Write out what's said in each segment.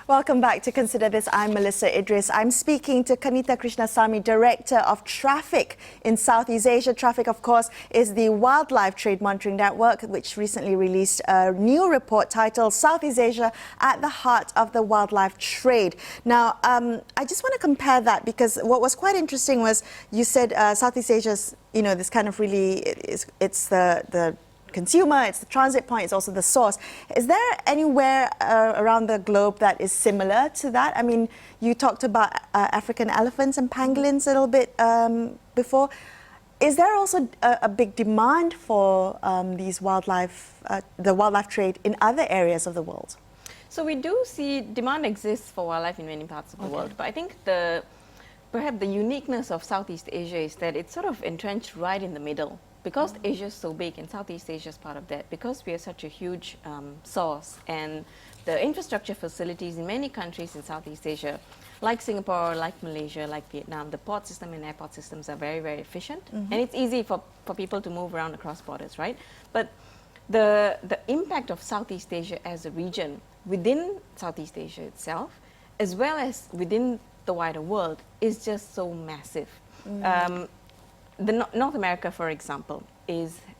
Welcome back to Consider This. I'm Melisa Idris. I'm speaking to Kanitha Krishnasamy, Director of Traffic in Southeast Asia. Traffic, of course, is the Wildlife Trade Monitoring Network, which recently released a new report titled Southeast Asia at the Heart of the Wildlife Trade. Now, I just want to compare that because what was quite interesting was you said Southeast Asia's, this kind of really, it's the consumer, it's the transit point, it's also the source. Is there anywhere around the globe that is similar to that? I mean, you talked about African elephants and pangolins a little bit before. Is there also a big demand for these wildlife, the wildlife trade in other areas of the world? So we do see demand exists for wildlife in many parts of the world, but I think perhaps the uniqueness of Southeast Asia is that it's sort of entrenched right in the middle. Because Asia is so big and Southeast Asia is part of that, because we are such a huge source, and the infrastructure facilities in many countries in Southeast Asia, like Singapore, like Malaysia, like Vietnam, the port system and airport systems are very, very efficient. And it's easy for people to move around across borders, right? But the impact of Southeast Asia as a region within Southeast Asia itself, as well as within the wider world, is just so massive. North America, for example,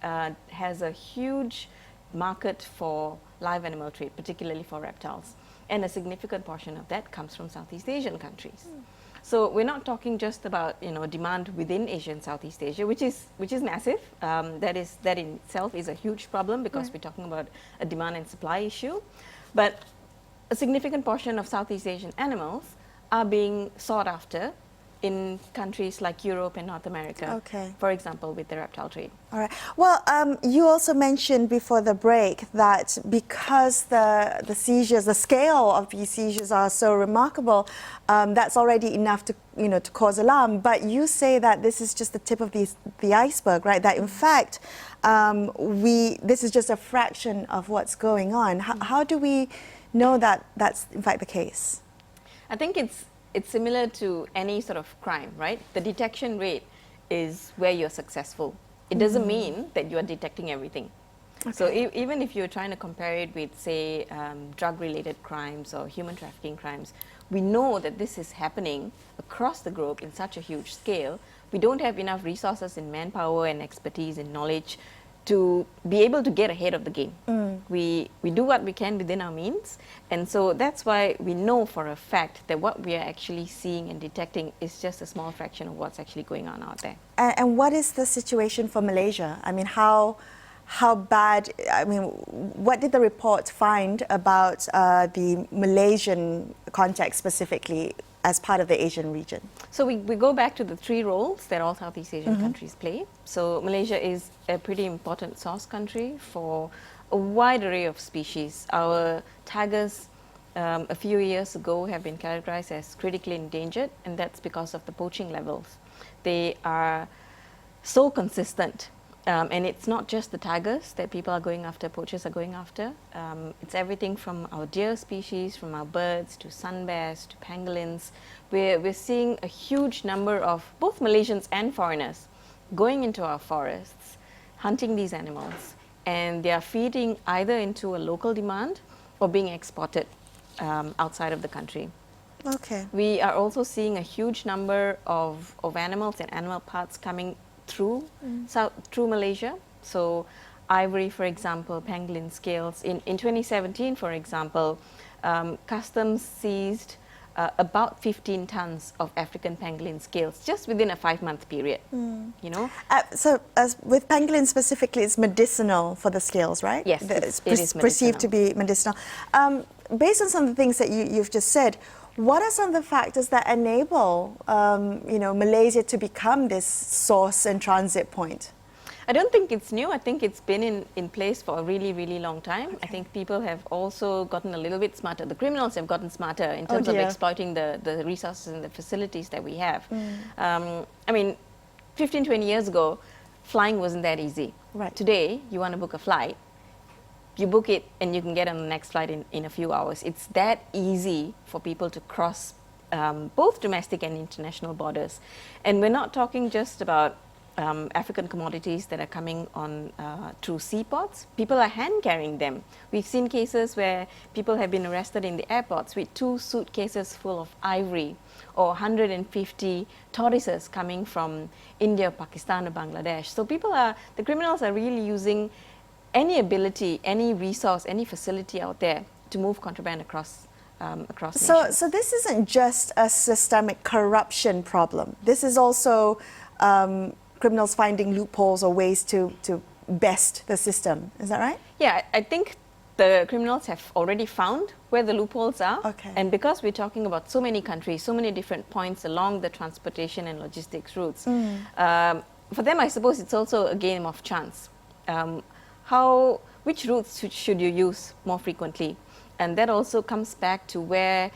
has a huge market for live animal trade, particularly for reptiles, and a significant portion of that comes from Southeast Asian countries. So we're not talking just about demand within Asia and Southeast Asia, which is massive. That in itself is a huge problem because we're talking about a demand and supply issue, but a significant portion of Southeast Asian animals are being sought after in countries like Europe and North America, for example, with the reptile trade. All right. Well, you also mentioned before the break that because the seizures, the scale of these seizures are so remarkable, that's already enough to to cause alarm. But you say that this is just the tip of the iceberg, right? That in fact, this is just a fraction of what's going on. How do we know that that's in fact the case? I think it's similar to any sort of crime, right? The detection rate is where you're successful. It doesn't mean that you are detecting everything. So even if you're trying to compare it with, say, drug-related crimes or human trafficking crimes, we know that this is happening across the globe in such a huge scale. We don't have enough resources in manpower and expertise and knowledge to be able to get ahead of the game. We do what we can within our means, and so that's why we know for a fact that what we are actually seeing and detecting is just a small fraction of what's actually going on out there. And what is the situation for Malaysia? I mean, how bad, I mean, what did the report find about the Malaysian context specifically as part of the Asian region? So we go back to the three roles that all Southeast Asian countries play. So Malaysia is a pretty important source country for a wide array of species. Our tigers a few years ago have been categorized as critically endangered, and that's because of the poaching levels. They are so consistent. And it's not just the tigers that people are going after, poachers are going after. It's everything from our deer species, from our birds, to sun bears, to pangolins. We're seeing a huge number of both Malaysians and foreigners going into our forests, hunting these animals, and they are feeding either into a local demand or being exported outside of the country. We are also seeing a huge number of animals and animal parts coming through Malaysia. So ivory, for example, pangolin scales. In 2017, for example, customs seized about 15 tons of African pangolin scales just within a 5-month period. So with pangolin specifically, it's medicinal for the scales, right? Yes, it is perceived to be medicinal. Based on some of the things that you've just said, what are some of the factors that enable Malaysia to become this source and transit point? I don't think it's new. I think it's been in place for a really, really long time. I think people have also gotten a little bit smarter. The criminals have gotten smarter in terms of exploiting the resources and the facilities that we have. I mean, 15, 20 years ago, flying wasn't that easy. Today, you want to book a flight, you book it and you can get on the next flight in a few hours. It's that easy for people to cross both domestic and international borders. And we're not talking just about African commodities that are coming on through seaports. People are hand carrying them. We've seen cases where people have been arrested in the airports with 2 suitcases full of ivory, or 150 tortoises coming from India, Pakistan, or Bangladesh. So the criminals are really using any ability, any resource, any facility out there to move contraband across nations. So this isn't just a systemic corruption problem. This is also criminals finding loopholes or ways to best the system. Is that right? Yeah, I think the criminals have already found where the loopholes are. Okay. And because we're talking about so many countries, so many different points along the transportation and logistics routes, for them, I suppose it's also a game of chance. Which routes should you use more frequently? And that also comes back to where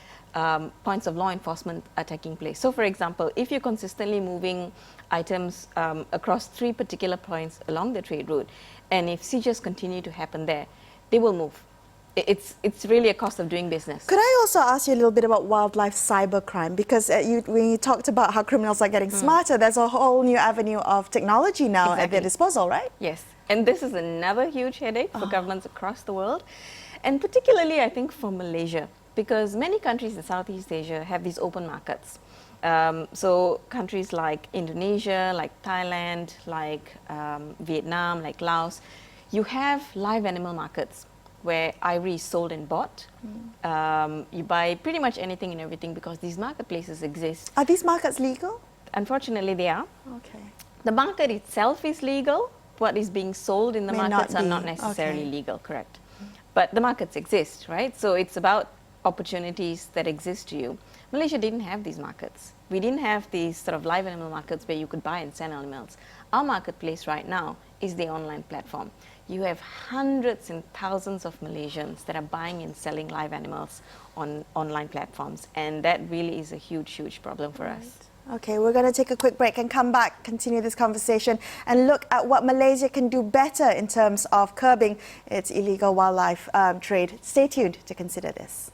points of law enforcement are taking place. So, for example, if you're consistently moving items across 3 particular points along the trade route, and if seizures continue to happen there, they will move. It's really a cost of doing business. Could I also ask you a little bit about wildlife cybercrime? Because when you talked about how criminals are getting smarter, there's a whole new avenue of technology now at their disposal, right? Yes, and this is another huge headache for governments across the world, and particularly I think for Malaysia, because many countries in Southeast Asia have these open markets. So countries like Indonesia, like Thailand, like Vietnam, like Laos, you have live animal markets where ivory is sold and bought. You buy pretty much anything and everything because these marketplaces exist. Are these markets legal? Unfortunately, they are. Okay. The market itself is legal. What is being sold in the markets are not necessarily legal, correct. But the markets exist, right? So it's about opportunities that exist to you. Malaysia didn't have these markets. We didn't have these sort of live animal markets where you could buy and sell animals. Our marketplace right now is the online platform. You have hundreds and thousands of Malaysians that are buying and selling live animals on online platforms, and that really is a huge, huge problem for us. Okay, we're going to take a quick break and come back, continue this conversation and look at what Malaysia can do better in terms of curbing its illegal wildlife trade. Stay tuned to consider this.